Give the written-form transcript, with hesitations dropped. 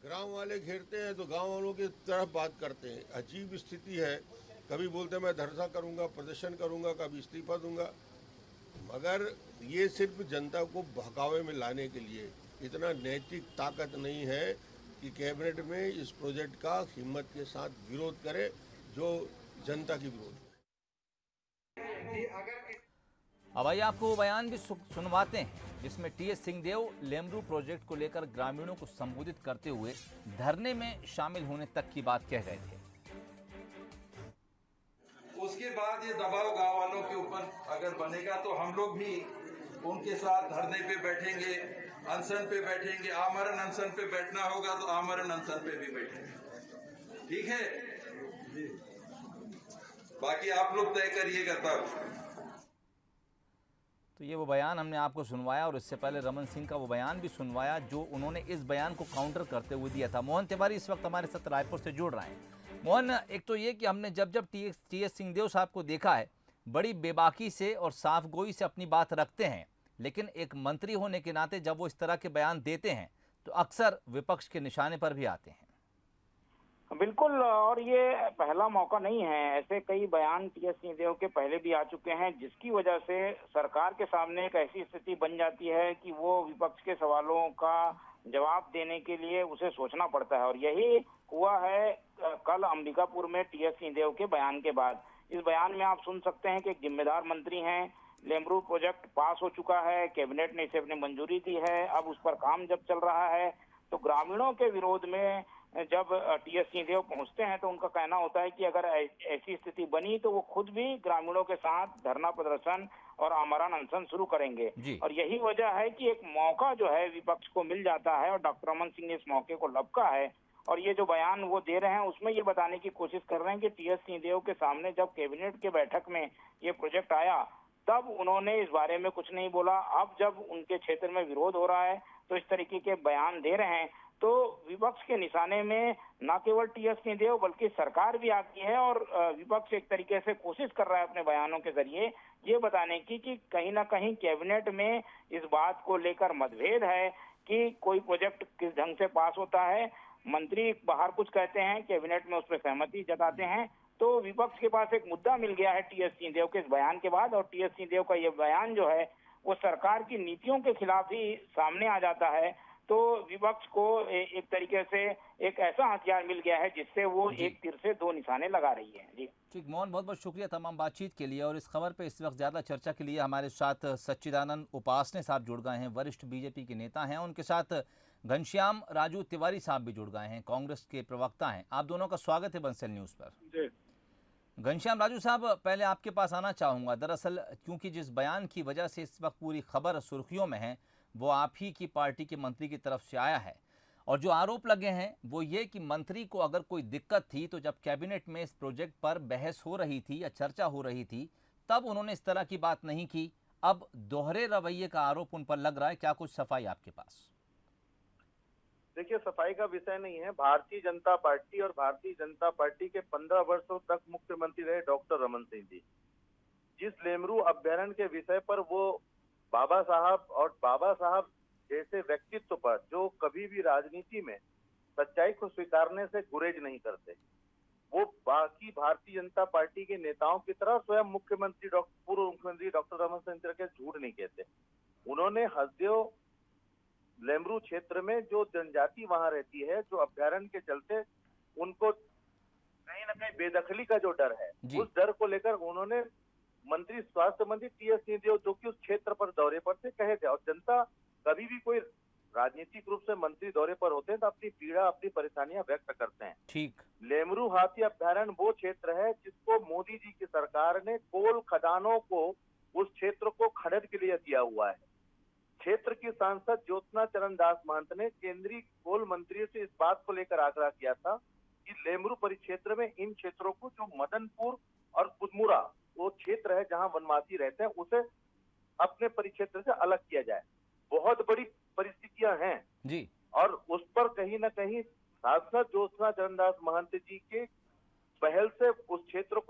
ग्राम वाले घेरते हैं तो गांव वालों की तरफ बात करते हैं। अजीब स्थिति है, कभी बोलते हैं मैं धरना करूंगा, प्रदर्शन करूंगा, कभी इस्तीफा दूंगा, मगर ये सिर्फ जनता को बहकावे में लाने के लिए। इतना नैतिक ताकत नहीं है कि कैबिनेट में इस प्रोजेक्ट का हिम्मत के साथ विरोध करे जो जनता की विरोध है। अब आइए आपको वो बयान भी सुनवाते हैं जिसमें टीएस सिंहदेव लेमरू प्रोजेक्ट को लेकर ग्रामीणों को संबोधित करते हुए धरने में शामिल होने तक की बात कह रहे थे। उसके बाद ये दबाव गांव वालों के ऊपर अगर बनेगा तो हम लोग भी उनके साथ धरने पे बैठेंगे, अनशन पे बैठेंगे। आमरण अनशन पे बैठना होगा तो आमरण अनशन पे भी बैठेंगे, ठीक है? बाकी आप लोग तय करिएगा तब। तो ये वो बयान हमने आपको सुनवाया और इससे पहले रमन सिंह का वो बयान भी सुनवाया जो उन्होंने इस बयान को काउंटर करते हुए दिया था। मोहन तिवारी इस वक्त हमारे साथ रायपुर से जुड़ रहे हैं। मोहन, एक तो ये कि हमने जब टीएस सिंहदेव साहब को देखा है, बड़ी बेबाकी से और साफगोई से अपनी बात रखते हैं, लेकिन एक मंत्री होने के नाते जब वो इस तरह के बयान देते हैं तो अक्सर विपक्ष के निशाने पर भी आते हैं। बिल्कुल, और ये पहला मौका नहीं है। ऐसे कई बयान टीएस सिंहदेव के पहले भी आ चुके हैं, जिसकी वजह से सरकार के सामने एक ऐसी स्थिति बन जाती है कि वो विपक्ष के सवालों का जवाब देने के लिए उसे सोचना पड़ता है। और यही हुआ है कल अंबिकापुर में टीएस सिंहदेव के बयान के बाद। इस बयान में आप सुन सकते हैं कि एक जिम्मेदार मंत्री हैं, लेमरू प्रोजेक्ट पास हो चुका है, कैबिनेट ने इसे अपनी मंजूरी दी है, अब उस पर काम जब चल रहा है तो ग्रामीणों के विरोध में जब टीएस सिंहदेव पहुंचते हैं तो उनका कहना होता है कि अगर ऐसी स्थिति बनी तो वो खुद भी ग्रामीणों के साथ धरना प्रदर्शन और आमरण अनशन शुरू करेंगे। और यही वजह है कि एक मौका जो है विपक्ष को मिल जाता है और डॉक्टर रमन सिंह ने इस मौके को लपका है। और ये जो बयान वो दे रहे हैं उसमें ये बताने की कोशिश कर रहे हैं कि टीएस सिंहदेव के सामने जब कैबिनेट के बैठक में ये प्रोजेक्ट आया तब उन्होंने इस बारे में कुछ नहीं बोला। अब जब उनके क्षेत्र में विरोध हो रहा है तो इस तरीके के बयान दे रहे हैं, तो विपक्ष के निशाने में न केवल टीएस सिंहदेव बल्कि सरकार भी आती है। और विपक्ष एक तरीके से कोशिश कर रहा है अपने बयानों के जरिए ये बताने की कि कहीं ना कहीं कैबिनेट में इस बात को लेकर मतभेद है कि कोई प्रोजेक्ट किस ढंग से पास होता है। मंत्री बाहर कुछ कहते हैं, कैबिनेट में उस पर सहमति जताते हैं, तो विपक्ष के पास एक मुद्दा मिल गया है टीएस सिंहदेव के इस बयान के बाद। और टीएस सिंहदेव का ये बयान जो है वो सरकार की नीतियों के खिलाफ ही सामने आ जाता है। तो विपक्ष को एक तरीके से एक ऐसा हथियार मिल गया है जिससे वो एक तीर से दो निशाने लगा रही है। जी ठीक, मोहन, बहुत बहुत शुक्रिया तमाम बातचीत के लिए। और इस खबर पे इस वक्त ज़्यादा चर्चा के लिए हमारे साथ सच्चिदानंद उपासने साहब जुड़ गए हैं, वरिष्ठ बीजेपी के नेता हैं। उनके साथ घनश्याम राजू तिवारी साहब भी जुड़ गए हैं, कांग्रेस के प्रवक्ता हैं। आप दोनों का स्वागत है बंसल न्यूज़ पर। घनश्याम राजू साहब, पहले आपके पास आना चाहूँगा। दरअसल क्योंकि जिस बयान की वजह से इस वक्त पूरी खबर सुर्खियों में है वो आप ही की पार्टी के मंत्री की तरफ से आया है, और जो आरोप लगे हैं वो ये कि मंत्री को अगर कोई दिक्कत थी तो जब कैबिनेट में इस प्रोजेक्ट पर बहस हो रही थी या चर्चा हो रही थी तब उन्होंने इस तरह की बात नहीं की। अब दोहरे रवैये का आरोप उन पर लग रहा है, क्या कुछ सफाई आपके पास? देखिए, सफाई का विषय नहीं है। भारतीय जनता पार्टी और भारतीय जनता पार्टी के 15 वर्षों तक मुख्यमंत्री रहे डॉक्टर रमन सिंह जी, जिस लेमरू अभ्यारण्य के विषय पर वो बाबा साहब जैसे व्यक्तित्व पर जो कभी भी राजनीति में सच्चाई को स्वीकारने से गुरेज नहीं करते, वो बाकी भारतीय जनता पार्टी के नेताओं की तरह स्वयं पूर्व मुख्यमंत्री डॉक्टर रमन सिंह के झूठ नहीं कहते। उन्होंने हसदेव लेमरू क्षेत्र में जो जनजाति वहां रहती है, जो अभ्यारण्य के चलते उनको कहीं ना कहीं बेदखली का जो डर है, उस डर को लेकर उन्होंने मंत्री स्वास्थ्य मंत्री टीएस सिंहदेव जो कि उस क्षेत्र पर दौरे पर थे कहे थे। और जनता कभी भी कोई राजनीतिक रूप से मंत्री दौरे पर होते हैं तो अपनी पीड़ा अपनी परेशानियां व्यक्त करते हैं। ठीक, लेमरू हाथी अभ्यारण्य वो क्षेत्र है जिसको मोदी जी की सरकार ने कोल खदानों को उस क्षेत्र को खनन के लिए दिया हुआ है। क्षेत्र की सांसद ज्योत्सना चरण दास महंत ने केंद्रीय कोल मंत्री से इस बात को लेकर आग्रह किया था कि लेमरू परिक्षेत्र में इन क्षेत्रों को जो मदनपुर और कुदमुरा वो क्षेत्र है जहां वनवासी रहते हैं उसे अपने परिक्षेत्र से अलग किया जाए। बहुत बड़ी परिस्थितियां हैं जी, और उस पर कहीं ना कहीं सांसद ज्योत्सना चरण दास महंत जी के पहल से उस क्षेत्र को